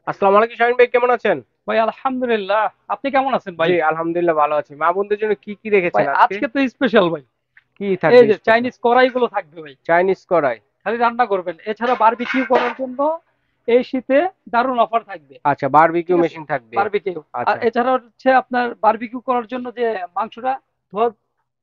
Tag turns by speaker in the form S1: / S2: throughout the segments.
S1: আসসালামু আলাইকুম শাহিন ভাই, কেমন আছেন?
S2: ভাই আলহামদুলিল্লাহ। আপনি কেমন আছেন ভাই?
S1: জি আলহামদুলিল্লাহ ভালো আছি। মা বোনদের জন্য কি কি
S2: ভাই
S1: রেখেছেন আজকে?
S2: আজকে তো স্পেশাল ভাই।
S1: কি
S2: এই
S1: থাকবে
S2: যে
S1: স্পেশাল?
S2: চাইনিজ কড়াইগুলো থাকবে ভাই।
S1: চাইনিজ কড়াই।
S2: খালি রান্না করবেন, এছাড়া বারবিকিউ করার জন্য এই শীতে দারুণ অফার থাকবে।
S1: আচ্ছা,
S2: ঠিক
S1: বারবিকিউ
S2: আছে,
S1: মেশিন থাকবে।
S2: বারবিকিউ। আর
S1: আচ্ছা
S2: এছাড়া হচ্ছে আপনার বারবিকিউ করার জন্য যে মাংসটা ধোয়া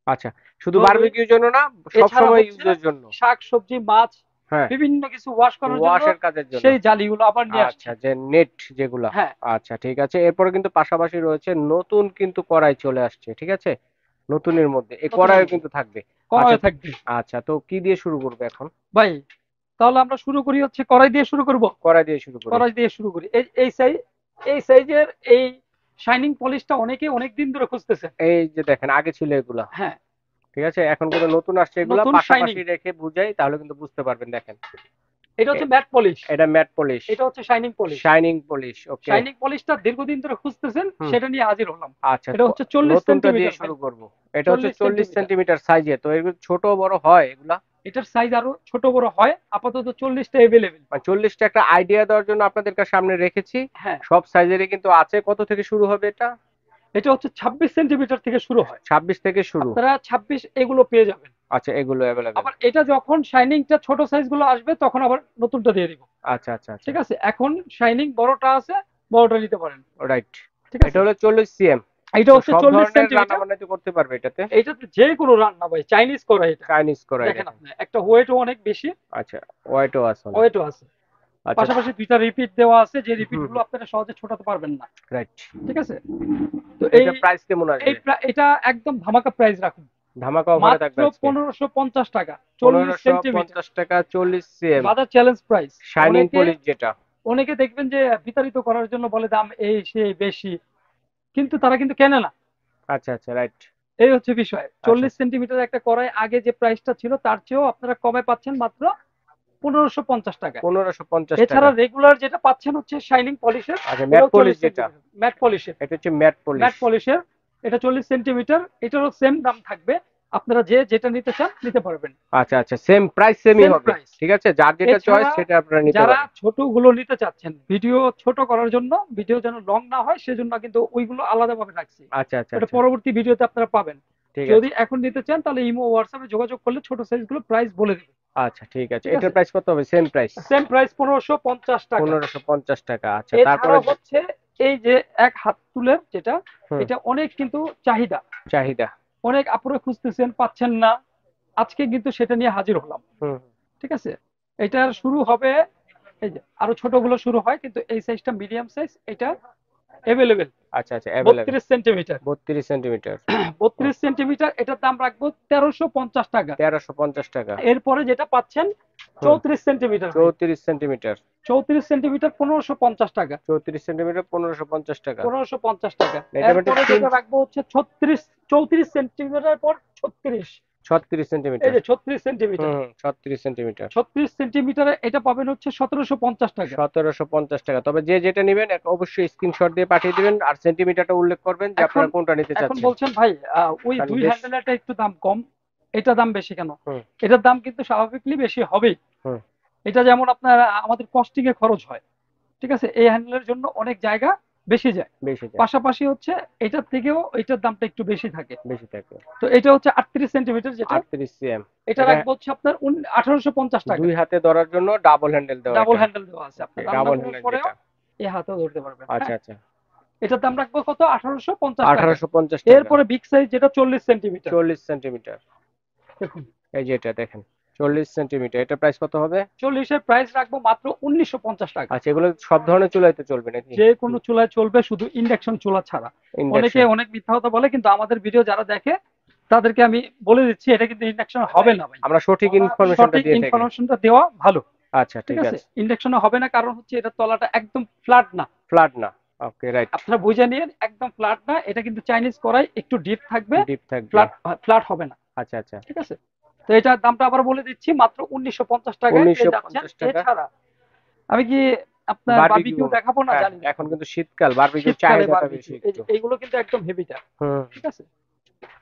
S1: আচ্ছা, শুধু
S2: ধোয়া ধুই,
S1: বারবিকিউর জন্য না, সব
S2: এছাড়া
S1: সময়
S2: হচ্ছে
S1: ইউজের জন্য?
S2: শাক সবজি মাছ
S1: হ্যাঁ,
S2: বিভিন্ন কিছু ওয়াশ করার জন্য
S1: ওয়াশের কাজের জন্য।
S2: সেই জালিগুলো আবার নিয়ে আসছে।
S1: আচ্ছা, যে নেট যেগুলা।
S2: হ্যাঁ,
S1: আচ্ছা ঠিক আছে, এরপরে কিন্তু পাশাপাশি রয়েছে নতুন কিন্তু কড়াই চলে আসছে, ঠিক আছে? নতুনের মধ্যে এই
S2: নতুনের
S1: কড়াইও
S2: মধ্যে
S1: কিন্তু থাকবে। আচ্ছা
S2: কড়াইও থাকবে
S1: আচ্ছা, তো কি দিয়ে শুরু করবে এখন?
S2: ভাই। তাহলে আমরা শুরু করি হচ্ছে কড়াই দিয়ে শুরু করব।
S1: কড়াই দিয়ে শুরু করি।
S2: করাস দিয়ে শুরু করি। এই সাইজের এই শাইনিং পলিশটা অনেকে অনেক দিন ধরে খুঁজতেছে।
S1: এই যে দেখেন, আগে ছিল এগুলা,
S2: হ্যাঁ,
S1: ঠিক আছে? এখন কিন্তু নতুন আসছে, এগুলা
S2: নতুন শাইনিং।
S1: পাশাপাশি রেখে বুঝাই তাহলে কিন্তু বুঝতে পারবেন। দেখেন,
S2: এটা
S1: এ-
S2: হচ্ছে ম্যাট পলিশ,
S1: এটা ম্যাট পলিশ।
S2: এটা হচ্ছে শাইনিং পলিশ।
S1: শাইনিং পলিশ, ওকে।
S2: শাইনিং পলিশটা দীর্ঘদিন ধরে খুঁজতেছেন,
S1: হুম।
S2: সেটা নিয়ে হাজির হলাম।
S1: আচ্ছা,
S2: এটা হচ্ছে 40
S1: নতুনটা দিয়ে
S2: সেন্টিমিটার ভাই।
S1: শুরু করব। এটা হচ্ছে
S2: 40
S1: চল্লিশ
S2: সেন্টিমিটার।
S1: সেন্টিমিটার সাইজে, তো এগুলো ছোট বড় হয় এগুলা?
S2: এটার সাইজ আরো ছোট বড় হয়, আপাতত 40টা এভেলেবেল।
S1: মানে 40টা একটা আইডিয়া দেওয়ার জন্য আপনাদের সামনে রেখেছি।
S2: হ্যাঁ,
S1: সব সাইজেরই কিন্তু আছে। কত থেকে শুরু হবে এটা?
S2: এটা হচ্ছে 26 সেন্টিমিটার থেকে শুরু হয়।
S1: 26 থেকে শুরু।
S2: আপনারা 26 এগুলো পেয়ে যাবেন।
S1: আচ্ছা, এগুলো অ্যাভেলেবেল।
S2: আবার এটা যখন শাইনিংটা ছোট সাইজ গুলো আসবে তখন আবার নতুনটা দিয়ে দিব।
S1: আচ্ছা আচ্ছা আচ্ছা,
S2: ঠিক আছে, এখন শাইনিং বড়টা আছে, বড়টা নিতে পারেন।
S1: রাইট।
S2: ঠিক
S1: এটা
S2: আছে,
S1: হলো 40 সিএম।
S2: এটা
S1: তো
S2: হচ্ছে
S1: সব
S2: 40
S1: ধরনের রান্না
S2: সেন্টিমিটার।
S1: বান্না তো করতে পারবে এটাতে?
S2: এটাতে যে কোনো রান্না ভাই, চাইনিজ করা এটা।
S1: চাইনিজ কড়াই
S2: দেখেন
S1: দেখেন।
S2: আপনি, একটা ওয়েটও অনেক বেশি,
S1: আচ্ছা, ওয়াইটও আছে অনেক।
S2: ওয়েটও আছে।
S1: আচ্ছা।
S2: পাশাপাশি দুইটা রিপিট দেওয়া আছে, যে রিপিট
S1: হুম
S2: গুলো
S1: হুম,
S2: আপনারা সহজে ছোটাতে পারবেন না।
S1: রাইট।
S2: ঠিক আছে, তো এই
S1: এটা প্রাইস কেমন আসবে?
S2: এটা একদম ধামাকা প্রাইস রাখুন।
S1: ধামাকা অফারে
S2: মাত্র
S1: থাকবে আজকে।
S2: 1550 টাকা, 40 সেন্টিমিটার।
S1: 1550 টাকা, 40 সিএম।
S2: বাজার চ্যালেঞ্জ প্রাইস।
S1: শাইনিং
S2: অনেকে
S1: পলিশ যেটা।
S2: অনেকে দেখবেন যে বিতাড়িত করার জন্য বলে দাম এই সেই বেশি, কিন্তু তারা কিন্তু কেনে না।
S1: আচ্ছা আচ্ছা, রাইট।
S2: এই হচ্ছে বিষয়।
S1: আচ্ছা
S2: 40 সেন্টিমিটার একটা কড়াই আগে যে প্রাইসটা ছিল তার চেয়েও আপনারা কমে পাচ্ছেন, মাত্র 1550 টাকা।
S1: 1550 টাকা।
S2: এছাড়া রেগুলার যেটা পাচ্ছেন হচ্ছে শাইনিং পলিশের,
S1: আচ্ছা, ম্যাট
S2: এটাও
S1: পলিশ
S2: চল্লিশ
S1: যেটা,
S2: সেন্টিমিটার ম্যাট পলিশের।
S1: এটা হচ্ছে ম্যাট পলিশ।
S2: ম্যাট পলিশের এটা 40 সেন্টিমিটার, এটারও সেম দাম থাকবে। আপনারা যে যেটা নিতে চান নিতে পারবেন।
S1: আচ্ছা আচ্ছা, সেম প্রাইস, সেমই
S2: সেম
S1: হবে।
S2: প্রাইস।
S1: ঠিক আছে, যার যেটা চয়েস
S2: এছাড়া
S1: সেটা আপনারা নিতে
S2: যারা
S1: পারেন।
S2: ছোটগুলো নিতে চাচ্ছেন, ভিডিও ছোট করার জন্য, ভিডিও যেন লং না হয় সেজন্য কিন্তু ওইগুলো আলাদাভাবে রাখছি।
S1: আচ্ছা আচ্ছা
S2: ওটা
S1: আচ্ছা,
S2: পরবর্তী ভিডিওতে আপনারা পাবেন।
S1: ঠিক
S2: যদি
S1: আছে।
S2: এখন নিতে চান তাহলে ইমো হোয়াটসঅ্যাপে যোগাযোগ করলে ছোট সাইজগুলো প্রাইস বলে দেবে।
S1: আচ্ছা ঠিক আছে,
S2: ঠিক
S1: এটার
S2: আছে,
S1: প্রাইস কত হবে? Same price?
S2: সেম প্রাইস 1550 টাকা।
S1: 1550 টাকা। আচ্ছা, তারপরে
S2: এছাড়াও হচ্ছে এই যে এক হাত তুলের যেটা,
S1: হুম,
S2: এটা অনেক কিন্তু চাহিদা।
S1: চাহিদা।
S2: অনেক আপুরা খুঁজতেছেন, পাচ্ছেন না। আজকে কিন্তু সেটা নিয়ে হাজির হলাম।
S1: হুম,
S2: ঠিক আছে, এটার শুরু হবে, এই যে আরো ছোটগুলো শুরু হয় কিন্তু এই সাইজটা মিডিয়াম সাইজ, এটা এভেলেবেল।
S1: আচ্ছা আচ্ছা, অ্যাভেলেবেল।
S2: 32 সেন্টিমিটার।
S1: 32 সেন্টিমিটার।
S2: 32 সেন্টিমিটার, এটার দাম রাখবো 1350 টাকা।
S1: 1350 টাকা।
S2: এরপরে যেটা পাচ্ছেন
S1: হুম,
S2: 34 সেন্টিমিটার ভাই।
S1: 34 সেন্টিমিটার।
S2: 34 সেন্টিমিটার 1550 টাকা।
S1: 34 সেন্টিমিটার, 1550 টাকা।
S2: 1550 টাকা।
S1: এটা মানে
S2: এরপরে
S1: তিন।
S2: যেটা রাখবো হচ্ছে 36, 34 সেন্টিমিটার পর 36।
S1: ছত্রিশ
S2: এই
S1: সেন্টিমিটার
S2: যে 36 সেন্টিমিটার।
S1: হুম, 36 সেন্টিমিটার।
S2: 36 সেন্টিমিটারে এটা পাবেন হচ্ছে 1750 টাকা।
S1: 1750 টাকা। তবে যে যেটা নেবেন অবশ্যই স্ক্রিনশট দিয়ে পাঠিয়ে দিবেন, আর সেন্টিমিটারটা উল্লেখ করবেন যে
S2: এখন
S1: আপনারা কোনটা নিতে
S2: এখন
S1: চাচ্ছেন।
S2: বলছেন ভাই, ওই
S1: কারণ
S2: দুই
S1: দেশ।
S2: হ্যান্ডেলটা একটু দাম কম, এটা দাম বেশি কেন?
S1: হুম
S2: এটার দাম কিন্তু স্বাভাবিকলি বেশি হবেই।
S1: হুম,
S2: এটা যেমন আপনার আমাদের কস্টিং এ খরচ হয়। ঠিক আছে, এই হ্যান্ডেলের জন্য অনেক জায়গা বেশি যায়।
S1: বেশি যায়।
S2: পাশাপাশি হচ্ছে এটার থেকেও এটার দামটা একটু বেশি থাকে।
S1: বেশি থাকে।
S2: তো এটা হচ্ছে 38 সেন্টিমিটার যেটা,
S1: 38 সিএম।
S2: এটা
S1: এটা
S2: রাখবো হচ্ছে আপনার 1850 টাকা।
S1: দুই হাতে ধরার জন্য ডাবল হ্যান্ডেল দেওয়া
S2: ডাবল
S1: এটা।
S2: হ্যান্ডেল দেওয়া আছে,
S1: ওকে,
S2: আপনার রান্না
S1: ডাবল
S2: করার
S1: হ্যান্ডেল
S2: পরেও
S1: যেটা।
S2: এ হাতেও ধরতে পারবেন।
S1: আচ্ছা
S2: হ্যাঁ,
S1: আচ্ছা,
S2: এটার দাম রাখবো কত? 1850 টাকা।
S1: 1850 টাকা।
S2: এরপরে বিগ সাইজ যেটা 40 সেন্টিমিটার,
S1: 40 সেন্টিমিটার।
S2: দেখুন
S1: এই যে এটা দেখেন, 40 সেন্টিমিটার, এটা প্রাইস কত হবে?
S2: 40-এর প্রাইস রাখবো মাত্র 1950 টাকা।
S1: আচ্ছা, এগুলো সব ধরনের চুলায় তো চলবে নাকি?
S2: যে কোনো চুলায় চলবে, শুধু ইন্ডাকশন চুলা ছাড়া। অনেকে
S1: ইন্ডাকশন।
S2: অনেক মিথ্যা কথা বলে, কিন্তু আমাদের ভিডিও যারা দেখে তাদেরকে আমি বলে দিচ্ছি এটা কিন্তু ইন্ডাকশন হবে না ভাই।
S1: আমরা সঠিক ইনফরমেশনটা
S2: সঠিক
S1: দিয়ে থাকি।
S2: ইনফরমেশনটা দেওয়া ভালো।
S1: আচ্ছা
S2: ঠিক
S1: ঠিক
S2: আছে,
S1: আছে।
S2: ইন্ডাকশনে হবে না কারণ হচ্ছে এটা তলাটা একদম ফ্ল্যাট না।
S1: ফ্ল্যাট না। ওকে, রাইট।
S2: আপনারা বুঝে নিন, একদম ফ্ল্যাট না। এটা কিন্তু চাইনিজ করাই একটু ডিপ থাকবে,
S1: ডিপ থাকবে।
S2: ফ্ল্যাট ফ্ল্যাট হবে না।
S1: আচ্ছা আচ্ছা।
S2: ঠিক আছে, তো এটার দামটা আবার বলে দিচ্ছি, মাত্র 1950 টাকায়
S1: উনিশশো
S2: পেয়ে যাচ্ছেন।
S1: পঞ্চাশ টাকা
S2: এছাড়া আমি কি আপনার
S1: বারবিকিউ।
S2: বারবিকিউ দেখাবো না,
S1: হ্যাঁ,
S2: জানি
S1: এখন
S2: দেখাবো।
S1: কিন্তু শীতকাল, বারবিকিউর
S2: শীতকালে
S1: চাহিদাটা বেশি
S2: বারবিকিউ, এই
S1: একটু।
S2: যে এইগুলো কিন্তু একদম হেভিটা।
S1: হুম।
S2: ঠিক আছে,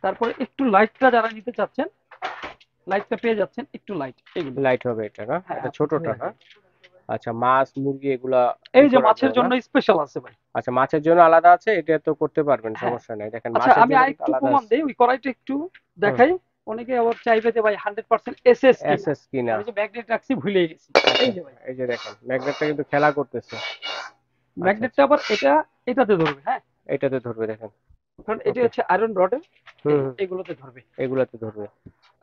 S2: তারপরে একটু লাইটটা যারা নিতে চাচ্ছেন, লাইটটা পেয়ে যাচ্ছেন, একটু লাইট এগুলো।
S1: লাইট হবে এটা না?
S2: হ্যাঁ,
S1: এটা
S2: আপনি ধরে
S1: ছোটটা না?
S2: রাখেন।
S1: আচ্ছা, মাছ মুরগি এগুলা
S2: এই
S1: ই
S2: যে
S1: করার
S2: মাছের
S1: জন্য না?
S2: জন্য স্পেশাল আছে ভাই।
S1: আচ্ছা, মাছের জন্য আলাদা আছে, এটা তো করতে পারবেন,
S2: হ্যাঁ।
S1: সমস্যা নাই। দেখেন
S2: আচ্ছা
S1: মাছের
S2: আমি
S1: জন্য কিন্তু
S2: আরেকটু
S1: আলাদা
S2: প্রমাণ
S1: আছে।
S2: দেই, ওই কড়াইটা একটু
S1: হুম।
S2: দেখাই। অনেকে আবার চাইবে যে ভাই 100% এসএস কিনা।
S1: এসএস কিনা।
S2: আমি যে ম্যাগনেট রাখছি ভুলে গেছি।
S1: আচ্ছা,
S2: এই যে ভাই
S1: এই যে দেখেন ম্যাগনেটটা কিন্তু খেলা করতেছে। আচ্ছা
S2: ম্যাগনেটটা
S1: আচ্ছা,
S2: আবার এটাতে ধরবে, হ্যাঁ।
S1: এটাতে ধরবে দেখেন।
S2: কারণ এটা
S1: ওকে।
S2: হচ্ছে আয়রন রডের, এই
S1: হুম
S2: যে
S1: হুম,
S2: এগুলোতে ধরবে।
S1: এগুলাতে ধরবে।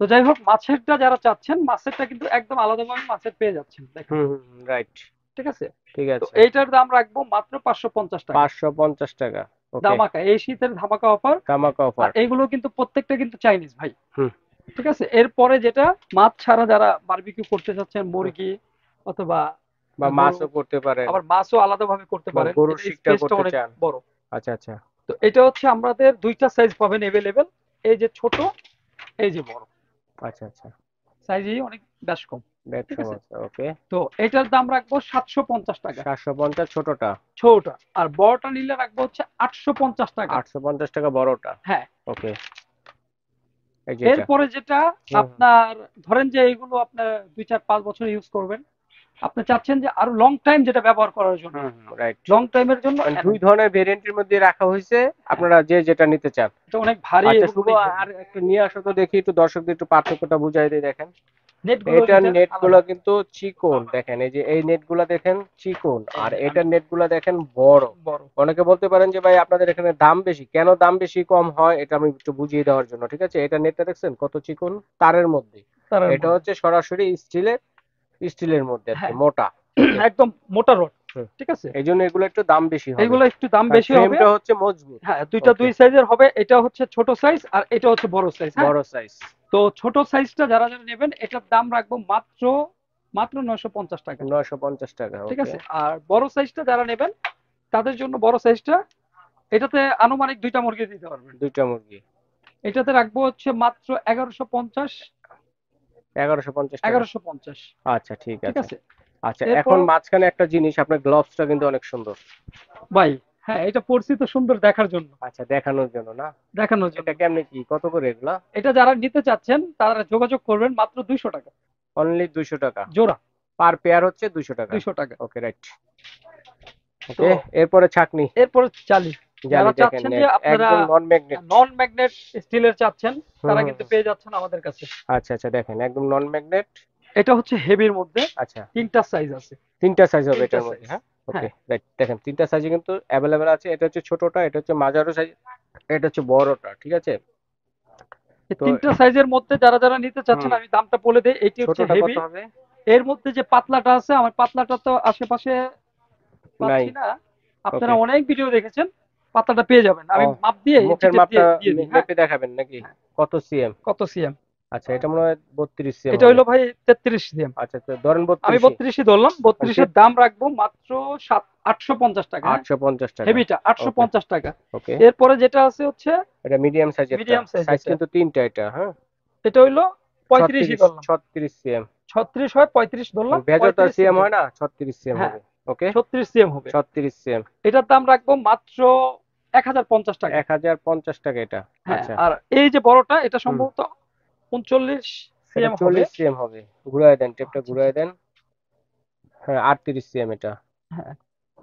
S2: তো যাই হোক, মাছেরটা যারা চাচ্ছেন, মাছেরটা কিন্তু একদম আলাদাভাবে মাছের পেয়ে যাচ্ছেন, দেখেন।
S1: হুম হুম, রাইট।
S2: ঠিক আছে?
S1: ঠিক
S2: তো
S1: আছে।
S2: এইটার দাম রাখবো মাত্র 550 টাকা।
S1: 550 টাকা। ওকে।
S2: ধামাকা, এই শীতের ধামাকা অফার।
S1: তামাক
S2: আর
S1: অফার।
S2: এইগুলো কিন্তু প্রত্যেকটা কিন্তু চাইনিজ ভাই।
S1: হুম
S2: ঠিক আছে? এরপরে যেটা, মাছ ছাড়া যারা বারবিকিউ করতে চাচ্ছেন,
S1: হুম।
S2: মুরগি অথবা
S1: বা
S2: গরু,
S1: মাছও করতে পারেন,
S2: আবার মাছও আলাদাভাবে করতে
S1: বা
S2: পারেন,
S1: গরুর
S2: এটা
S1: শিকটা
S2: স্পেসটা
S1: করতে
S2: অনেক
S1: চান।
S2: বড়।
S1: আচ্ছা আচ্ছা।
S2: তো এটা হচ্ছে আমাদের দুইটা সাইজ পাবেন এভেলেবেল, এই যে ছোট, এই যে বড়।
S1: আচ্ছা আচ্ছা,
S2: সাইজই অনেক বেশ কম।
S1: ব্যাট
S2: ঠিক আছে?
S1: সমস্যা। ওকে।
S2: তো এটার দাম রাখবো 750 টাকা
S1: 750 ছোটটা।
S2: ছোটটা, আর বড়টা নিলে রাখবো হচ্ছে 850 টাকা।
S1: 850 টাকা বড়টা।
S2: হ্যাঁ।
S1: ওকে। এই যে এটা।
S2: এরপরে যেটা,
S1: হুম হুম
S2: আপনার ধরেন যে এইগুলো আপনার 2 4 5 বছর ইউজ করবেন, আপনি চাচ্ছেন যে আরো লং টাইম যেটা ব্যবহার করার জন্য,
S1: হুম, রাইট।
S2: লং টাইমের জন্য
S1: মানে দুই
S2: এনেন।
S1: ধরনের ভেরিয়েন্টের মধ্যে রাখা হয়েছে,
S2: হ্যাঁ,
S1: আপনারা যে যেটা নিতে চান।
S2: এটা অনেক ভারী
S1: আচ্ছা
S2: এবং
S1: শুভ,
S2: অনেক হেভি।
S1: আর একটু নিয়ে আসো তো দেখি, একটু দর্শকদের একটু পার্থক্যটা বুঝাই দিই। দেখেন
S2: নেটগুলো
S1: এটার
S2: এটার
S1: নেট গুলো
S2: আলাদা।
S1: কিন্তু চিকন, দেখেন এই যে এই নেট গুলা দেখেন চিকন,
S2: এই
S1: আর
S2: যে আমি
S1: এটার নেট গুলা দেখেন বড়।
S2: বড়।
S1: অনেকে বলতে পারেন যে ভাই আপনাদের এখানে দাম বেশি কেন, দাম বেশি কম হয় এটা আমি একটু বুঝিয়ে দেওয়ার জন্য। ঠিক আছে, এটা নেটটা দেখছেন কত চিকন, তারের মধ্যে।
S2: তারের
S1: এটা
S2: মধ্যে।
S1: হচ্ছে সরাসরি স্টিলের, স্টিলের মধ্যে আর কি,
S2: হ্যাঁ,
S1: মোটা। ওকে।
S2: একদম মোটা রড।
S1: হুম।
S2: ঠিক আছে?
S1: এই জন্য এগুলো একটু দাম বেশি হবে,
S2: এইগুলো একটু দাম
S1: কারণ
S2: বেশি হবে।
S1: ফ্রেমটা হচ্ছে মজবুত।
S2: হ্যাঁ, দুইটা
S1: ওকে।
S2: দুই সাইজের হবে, এটা হচ্ছে ছোট সাইজ আর এটা হচ্ছে বড় সাইজ। হ্যাঁ।
S1: বড় সাইজ।
S2: তো ছোট সাইজটা যারা যারা নেবেন, এটার দাম রাখবো মাত্র মাত্র 950 টাকা।
S1: 950 টাকা।
S2: ঠিক
S1: ওকে।
S2: আছে? আর বড় সাইজটা যারা নেবেন, তাদের জন্য বড় সাইজটা, এটাতে আনুমানিক 2টা মুরগি দিতে পারবেন।
S1: দুইটা মুরগি।
S2: এটাতে রাখবো হচ্ছে মাত্র 1150।
S1: 1150 টাকা।
S2: 1150।
S1: আচ্ছা ঠিক
S2: ঠিক
S1: আছে।
S2: আছে?
S1: আচ্ছা,
S2: এরপর
S1: এখন মাঝখানে একটা জিনিস, আপনার গ্লোভসটা কিন্তু অনেক সুন্দর।
S2: ভাই, হ্যাঁ, এটা পড়ছি তো সুন্দর দেখার জন্য,
S1: আচ্ছা, দেখানোর জন্য না?
S2: দেখানোর
S1: এটা
S2: জন্য।
S1: কেমনে কি, কত করে এগুলা?
S2: এটা যারা নিতে চাচ্ছেন তারা যোগাযোগ করবেন, মাত্র 200 টাকা
S1: অনলি 200 টাকা।
S2: জোড়া।
S1: পার পেয়ার হচ্ছে 200 টাকা।
S2: 200 টাকা।
S1: ওকে, রাইট।
S2: তো
S1: ওকে। এরপরে ছাকনি,
S2: এরপর জালি,
S1: জালি
S2: যারা
S1: দেখেন
S2: চাচ্ছেন যে আপনারা
S1: একদম নন ম্যাগনেট।
S2: নন ম্যাগনেট স্টিলের চাচ্ছেন,
S1: হুম
S2: তারা
S1: হুম
S2: কিন্তু
S1: হুম।
S2: পেয়ে যাচ্ছেন আমাদের কাছে।
S1: আচ্ছা আচ্ছা, দেখেন একদম নন ম্যাগনেট।
S2: এটা হচ্ছে হেভির মধ্যে,
S1: আচ্ছা,
S2: 3টা সাইজ আছে।
S1: তিনটা সাইজ হবে
S2: 3টা
S1: এটার মধ্যে,
S2: সাইজ।
S1: হ্যাঁ? ওকে,
S2: হ্যাঁ।
S1: রাইট। দেখেন তিনটা সাইজে কিন্তু অ্যাভেলেবেল আছে। এটা হচ্ছে ছোটটা, এটা হচ্ছে মাঝারো সাইজ, এটা হচ্ছে বড়টা। ঠিক আছে।
S2: এই
S1: তো
S2: 3টা সাইজের মধ্যে যারা যারা নিতে
S1: হুম,
S2: চাচ্ছেন, আমি দামটা বলে দেই। এটি হচ্ছে
S1: ছোটটা কত
S2: হেভি।
S1: হবে?
S2: এর মধ্যে যে পাতলাটা আছে, আমার পাতলাটা তো আশেপাশে
S1: নাই।
S2: পাচ্ছি না। আপনারা
S1: ওকে।
S2: অনেক ভিডিও দেখেছেন, পাতলাটা পেয়ে যাবেন। আমি
S1: ও,
S2: মাপ দিয়ে ইঞ্চি
S1: মুখের
S2: টেপ
S1: মাপটা
S2: দিয়ে দিয়ে দিই। হ্যাঁ।
S1: মেপে দেখাবেন নাকি?
S2: হ্যাঁ।
S1: কত সিএম?
S2: কত সিএম?
S1: আচ্ছা, এটা মনে হয় 32 সিএম
S2: এটা
S1: হবে।
S2: হইলো ভাই 33 সিএম।
S1: আচ্ছা তো ধরেন
S2: আমি
S1: 32ই।
S2: 32ই ধরলাম। 32-এর দাম রাখবো মাত্র 850 টাকা। হ্যাঁ।
S1: 850 টাকা।
S2: হেভিটা
S1: ওকে।
S2: 850 টাকা।
S1: ওকে।
S2: এরপরে যেটা আছে হচ্ছে
S1: এটা মিডিয়াম সাইজেরটা,
S2: মিডিয়াম সাইজ
S1: সাইজ
S2: যেটা,
S1: কিন্তু তিনটা এটা, হ্যাঁ?
S2: এটা হইলো 35ই
S1: 36,
S2: ধরলাম।
S1: 36 সিএম।
S2: 36 হয়, 35 ধরলাম,
S1: ভেজরটার
S2: 35
S1: সিএম
S2: সেন্টিমিটার।
S1: হয় না, 36 সিএম
S2: হ্যাঁ,
S1: হবে। ওকে।
S2: 36 সিএম হবে।
S1: 36 সিএম।
S2: এটার দাম রাখবো মাত্র 1050 টাকা।
S1: 1050 টাকা এটা।
S2: হ্যাঁ।
S1: আচ্ছা।
S2: আর এই যে বড়টা, এটা
S1: হুম।
S2: সম্ভবত 39
S1: এটা
S2: সিএম হবে।
S1: 40 সিএম হবে। ঘুরায় দেন, টেপটা
S2: আচ্ছা আচ্ছা
S1: ঘুরায়
S2: আচ্ছা।
S1: দেন। হ্যাঁ, 38 সিএম এটা।
S2: হ্যাঁ,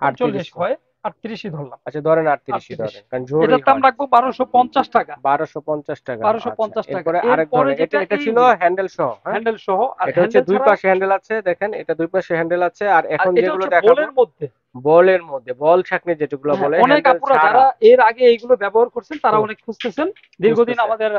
S1: 38
S2: 39
S1: সিএম।
S2: হয়, 38ই ধরলাম।
S1: আচ্ছা ধরেন 38ই
S2: 38।
S1: ধরেন, কারণ ঝোড়ই
S2: এটার দাম
S1: হয়।
S2: রাখবো 1250 টাকা।
S1: 1250 টাকা।
S2: বারোশো
S1: আচ্ছা,
S2: পঞ্চাশ টাকা
S1: এরপরে আরেক
S2: এরপরে
S1: ধরনের, এটা
S2: যেটা,
S1: এটা
S2: এই
S1: ছিল
S2: যে
S1: হ্যান্ডেল সহ, হ্যাঁ?
S2: হ্যান্ডেল সহ, আর
S1: এটা হচ্ছে
S2: হ্যান্ডেল
S1: দুই
S2: ছাড়া,
S1: পাশে হ্যান্ডেল আছে, দেখেন এটা দুই পাশে হ্যান্ডেল আছে। আর
S2: আর
S1: এখন
S2: এটা
S1: যেগুলো
S2: হচ্ছে
S1: দেখাবো
S2: বোলের মধ্যে।
S1: বলের মধ্যে, বল ছাঁকনি যেগুলো
S2: হ্যাঁ,
S1: বলে,
S2: অনেক
S1: হ্যান্ডেল
S2: আপুরা
S1: ছাড়া।
S2: যারা এর আগে এইগুলো ব্যবহার করছেন, তারা
S1: হুম,
S2: অনেক খুঁজতেছেন। দীর্ঘদিন
S1: বুঝতেছে।
S2: আমাদের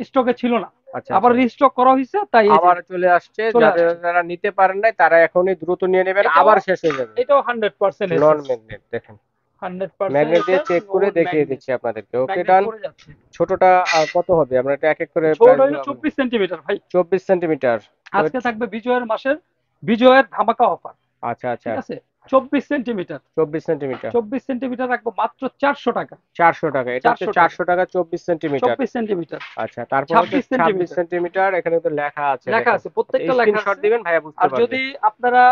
S2: স্টকে ছিল না,
S1: আচ্ছা
S2: আবার
S1: আচ্ছা,
S2: রিস্টক করা হয়েছে, তাই এই যে
S1: আবার চলে আসছে।
S2: চলে
S1: যাদের
S2: আসছে।
S1: যারা নিতে পারেন নাই তারা এখনই দ্রুত নিয়ে নেবেন,
S2: এটাও
S1: আবার শেষ হয়ে যাবে।
S2: এটাও 100%
S1: নন
S2: এসএস।
S1: ম্যাগনেট দেখেন,
S2: 100%
S1: ম্যাগনেট দিয়ে
S2: এসএস,
S1: চেক করে
S2: নোড
S1: দেখিয়ে
S2: ম্যাগনেট।
S1: দিচ্ছি আপনাদেরকে। ওকে,
S2: ম্যাগনেট
S1: ডান।
S2: পড়ে যাচ্ছে।
S1: ছোটটা কত হবে, আমরা এটা এক এক করে
S2: ছোট
S1: প্রাইস
S2: হইলো
S1: গুলো।
S2: 24 সেন্টিমিটার ভাই।
S1: 24 সেন্টিমিটার। তো
S2: আজকে থাকবে বিজয়ের মাসের বিজয়ের ধামাকা অফার।
S1: আচ্ছা আচ্ছা,
S2: ঠিক আছে? 24 সেন্টিমিটার।
S1: 24 সেন্টিমিটার।
S2: 24 সেন্টিমিটার রাখবো মাত্র 400 টাকা।
S1: 400 টাকা। এটা হচ্ছে
S2: 400 টাকা।
S1: 400 টাকা, 24 সেন্টিমিটার।
S2: 24 সেন্টিমিটার।
S1: আচ্ছা, তারপর হচ্ছে ছাব্বিশ
S2: 26 সেন্টিমিটার
S1: সেন্টিমিটার এখানে তো লেখা আছে
S2: লেখা
S1: দেখেন।
S2: আছে,
S1: আচ্ছা,
S2: প্রত্যেকটা লেখা
S1: স্ক্রিনশট
S2: আছে।
S1: দিবেন, ভাইয়া বুঝতে
S2: আর
S1: পারবে।
S2: যদি আপনারা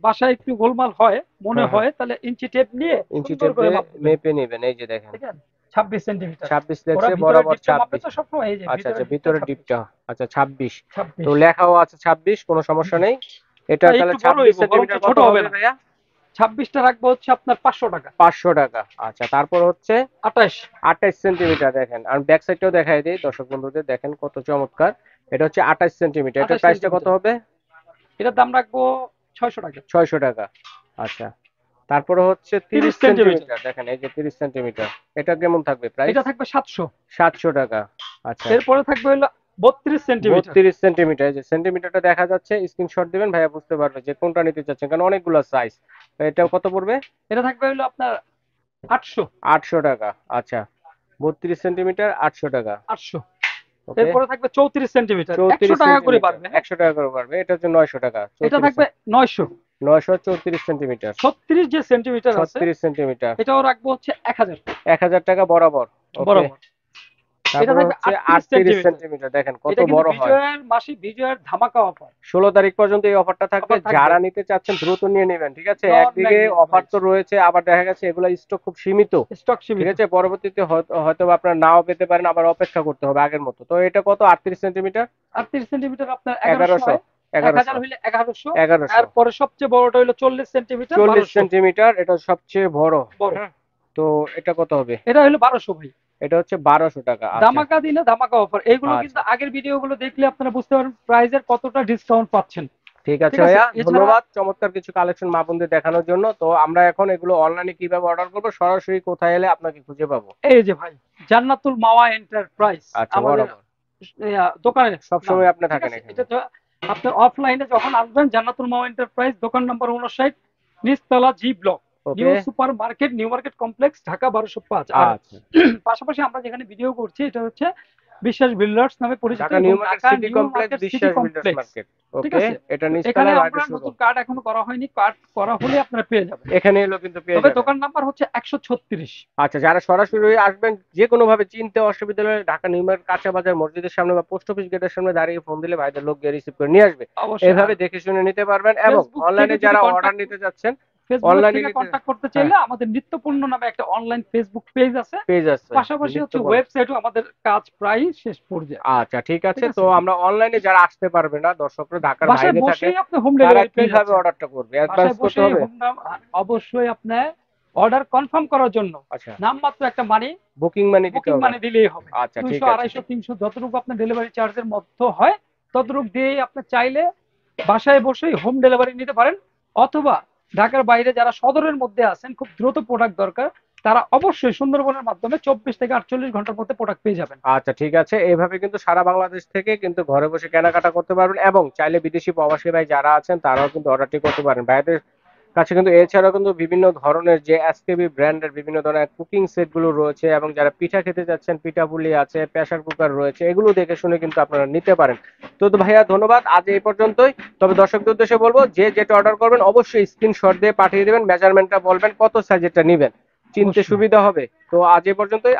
S2: বাসায় একটু গোলমাল হয়, মনে
S1: হ্যাঁ হ্যাঁ,
S2: হয়, তাহলে ইঞ্চি টেপ নিয়ে
S1: ইঞ্চি
S2: সুন্দর
S1: টেপ
S2: করে
S1: দিয়ে
S2: মাপ দিবেন।
S1: মেপে নেবেন। এই যে দেখেন
S2: ঠিক আছে? 26 সেন্টিমিটার।
S1: 26
S2: ওরা
S1: লেখছে,
S2: ভিতরের
S1: বরাবর
S2: ডিপটা মাপে
S1: 26।
S2: তো সবসময়, এই যে
S1: আচ্ছা আচ্ছা,
S2: ভিতরের ডিপটা
S1: ভিতরের
S2: 26।
S1: ডিপটা। আচ্ছা 26। তো
S2: 26।
S1: লেখাও আছে 26, কোনো সমস্যা নেই। এটা
S2: একটু
S1: তাহলে
S2: বড়
S1: 26
S2: হইব, বরঞ্চ
S1: সেন্টিমিটার কত
S2: ছোট হবে
S1: হবে
S2: না।
S1: ভাইয়া?
S2: 26টা রাখবো হচ্ছে আপনার 500 টাকা।
S1: 500 টাকা। আচ্ছা, তারপর হচ্ছে
S2: 28।
S1: 28 সেন্টিমিটার। দেখেন, আর ব্যাক সাইডটাও দেখাই দিই দর্শক বন্ধুদের, দেখেন কত চমৎকার। এটা হচ্ছে 28 সেন্টিমিটার। এটার
S2: 28
S1: প্রাইসটা কত
S2: সেন্টিমিটার,
S1: হবে?
S2: এটার দাম রাখবো 600 টাকা।
S1: 600 টাকা। আচ্ছা, তারপরে হচ্ছে 30
S2: 30 সেন্টিমিটার,
S1: সেন্টিমিটার। দেখেন এই যে 30 সেন্টিমিটার, এটা কেমন থাকবে প্রাইস?
S2: এটা থাকবে 700।
S1: 700 টাকা। আচ্ছা,
S2: এরপরে থাকবে হলো 32 সেন্টিমিটার।
S1: 32 সেন্টিমিটার। এই যে সেন্টিমিটারটা দেখা যাচ্ছে, স্ক্রিনশট দিবেন, ভাইয়া বুঝতে পারবে যে কোনটা নিতে চাচ্ছেন, কারণ অনেকগুলো সাইজ। এটা কত পড়বে?
S2: এটা থাকবে হলো আপনার 800।
S1: 800 টাকা। আচ্ছা, 32 সেন্টিমিটার, 800 টাকা।
S2: 800।
S1: ওকে,
S2: এরপরে থাকবে 34 সেন্টিমিটার, 100
S1: 34
S2: টাকা করে
S1: সেন্টিমিটার,
S2: বাড়বে, হ্যাঁ।
S1: 100 টাকা করে পারবে। এটা হচ্ছে 900 টাকা।
S2: এটা
S1: 34
S2: থাকবে 900।
S1: 934 সেন্টিমিটার।
S2: 36 যে সেন্টিমিটার আছে
S1: 36 সেন্টিমিটার,
S2: এটাও রাখবো হচ্ছে 1000
S1: 1000 টাকা বরাবর। ওকে,
S2: বরাবর। এটা
S1: তারপরে
S2: থাকবে
S1: হচ্ছে
S2: 38
S1: 38
S2: সেন্টিমিটার।
S1: সেন্টিমিটার। দেখেন কত
S2: এটা কিন্তু
S1: বড় হয়।
S2: বিজয়ের মাসে বিজয়ের ধামাকা অফার।
S1: 16 তারিখ পর্যন্ত এই অফারটা থাকবে।
S2: অফার থাকবে,
S1: যারা নিতে চাচ্ছেন দ্রুত নিয়ে নেবেন, ঠিক আছে?
S2: নন
S1: একদিকে
S2: ম্যাগনেট
S1: অফার
S2: ভাই,
S1: তো রয়েছে, আবার দেখা গেছে এগুলা স্টক খুব সীমিত,
S2: স্টক
S1: ঠিক
S2: সীমিত।
S1: আছে? পরবর্তীতে হয়তো বা আপনারা নাও পেতে পারেন, আবার অপেক্ষা করতে হবে আগের মতো। তো এটা কত? 38 সেন্টিমিটার,
S2: 38 সেন্টিমিটার আপনার 1100
S1: 1100।
S2: হয়, 1000
S1: 1100,
S2: হইলে 1100।
S1: 1100।
S2: তারপরে সবচেয়ে বড়টা হইলো 40 সেন্টিমিটার,
S1: 40
S2: 1200
S1: সেন্টিমিটার, এটা সবচেয়ে বড়।
S2: বড়।
S1: হ্যাঁ, তো এটা কত হবে?
S2: এটা হইলো 1200 ভাই।
S1: এটা হচ্ছে 1200 টাকা। আচ্ছা,
S2: ধামাকা দিনে ধামাকা অফার, এইগুলো কিন্তু
S1: আচ্ছা,
S2: আগের ভিডিওগুলো দেখলে আপনারা বুঝতে পারবেন প্রাইজের কতটা ডিসকাউন্ট পাচ্ছেন।
S1: ঠিক আছে
S2: ঠিক আছে,
S1: ভাইয়া,
S2: এছাড়া
S1: ধন্যবাদ চমৎকার কিছু কালেকশন মা বোনদের দেখানোর জন্য। তো আমরা এখন এগুলো অনলাইনে কিভাবে অর্ডার করবো, সরাসরি কোথায় এলে আপনাকে খুঁজে পাবো?
S2: এই যে ভাই, জান্নাতুল মাওয়া এন্টারপ্রাইজ
S1: আচ্ছা,
S2: আমাদের
S1: বরাবর
S2: দোকানের নাম।
S1: সবসময় আপনি
S2: ঠিক
S1: থাকেন
S2: আছে,
S1: এখানে।
S2: এটা আপনার অফলাইনে যখন আসবেন, জান্নাতুল মাওয়া এন্টারপ্রাইজ, দোকান নম্বর 59, নিচতলা, G block,
S1: okay,
S2: new super market, new market complex, Dhaka 1205। আর
S1: আচ্ছা,
S2: পাশাপাশি আমরা যেখানে ভিডিও করছি এটা হচ্ছে বিশ্বাস বিল্ডার্স নামে পরিচিত,
S1: ঢাকা
S2: এবং
S1: new market
S2: Dhaka
S1: city
S2: new
S1: complex,
S2: market city
S1: বিশ্বাস বিল্ডার্স
S2: কমপ্লেক্স।
S1: মার্কেট।
S2: ঠিক
S1: ওকে,
S2: আছে,
S1: এটা
S2: তো এখানে
S1: নিচতলায় বাইরের
S2: আমরা নতুন
S1: শোরুম।
S2: কার্ড এখনো করা হয়নি, কার্ড করা হলে আপনারা পেয়ে যাবেন।
S1: এখানে এলো কিন্তু পেয়ে
S2: তবে
S1: যাবেন।
S2: দোকান নাম্বার হচ্ছে 136।
S1: আচ্ছা, যারা সরাসরি আসবেন, যে কোনো ভাবে চিনতে অসুবিধা হলে ঢাকা নিউ মার্কেট কাঁচা বাজার মসজিদের সামনে বা পোস্ট অফিস গেটের সামনে দাঁড়িয়ে ফোন দিলে ভাইদের লোক গিয়ে রিসিভ করে নিয়ে আসবে।
S2: অবশ্যই।
S1: এইভাবে
S2: আর
S1: দেখে শুনে নিতে পারবেন, এবং
S2: ফেসবুক থেকে
S1: অনলাইনে
S2: যদি
S1: যারা অর্ডার
S2: কন্ট্যাক্ট
S1: নিতে যাচ্ছেন,
S2: ফেসবুক
S1: অনলাইনে
S2: থেকে
S1: নিতে,
S2: কন্ট্যাক্ট করতে
S1: হ্যাঁ,
S2: চাইলে আমাদের নিত্যপূর্ণ নামে একটা অনলাইন ফেসবুক পেজ আছে,
S1: পেজ আছে
S2: পাশাপাশি হচ্ছে
S1: নিত্যপণ।
S2: ওয়েবসাইটও আমাদের কাজ প্রায় শেষ পর্যায়ে।
S1: আচ্ছা, ঠিক
S2: ঠিক
S1: আছে। তো
S2: আছে,
S1: আমরা অনলাইনে যারা আসতে পারবে না, দর্শকরা ঢাকার
S2: বাসায়
S1: বাইরে থাকে,
S2: বসেই আপনি হোম
S1: তারা
S2: ডেলিভারি পেয়ে
S1: কিভাবে
S2: যাচ্ছেন।
S1: অর্ডারটা করবে? অ্যাডভান্স
S2: বাসায়
S1: করতে
S2: বসেই
S1: হবে?
S2: হোম, অবশ্যই আপনার অর্ডার কনফার্ম করার জন্য
S1: আচ্ছা,
S2: নামমাত্র একটা মানি,
S1: বুকিং মানি দিতে
S2: বুকিং
S1: হবে?
S2: মানি দিলেই হবে।
S1: আচ্ছা, ঠিক
S2: 200,
S1: আছে।
S2: 250, 300 যতটুকু আপনার ডেলিভারি চার্জের মধ্যে হয় ততটুকু দিয়েই আপনি চাইলে বাসায় বসেই হোম ডেলিভারি নিতে পারেন। অথবা ঢাকার বাইরে যারা সদরের মধ্যে আছেন, খুব দ্রুত প্রোডাক্ট দরকার, তারা অবশ্যই সুন্দরবনের মাধ্যমে 24 থেকে 48 ঘন্টার মধ্যে প্রোডাক্ট পেয়ে যাবেন।
S1: আচ্ছা, ঠিক আছে। এইভাবে কিন্তু সারা বাংলাদেশ থেকে কিন্তু ঘরে বসে কেনাকাটা করতে পারবেন, এবং চাইলে বিদেশি প্রবাসী ভাই যারা আছেন তারাও কিন্তু অর্ডারটি করতে পারেন ভাইদের কাছে। কিন্তু এছাড়াও কিন্তু বিভিন্ন ধরনের যে এসকেবি ব্র্যান্ডের বিভিন্ন ধরনের কুকিং সেট গুলো রয়েছে, এবং যারা পিঠা খেতে যাচ্ছেন, পিঠা পুলি আছে, প্রেসার কুকার রয়েছে, এগুলো দেখে শুনে কিন্তু আপনারা নিতে পারেন। তো ভাইয়া, ধন্যবাদ, আজ এই পর্যন্তই। তবে দর্শকদের উদ্দেশ্যে বলবো, যে যেটা অর্ডার করবেন অবশ্যই স্ক্রিনশট দিয়ে পাঠিয়ে দেবেন, মেজারমেন্টটা বলবেন কত সাইজেরটা নেবেন, চিনতে
S2: অবশ্যই।
S1: সুবিধা হবে। তো আজ এই পর্যন্তই।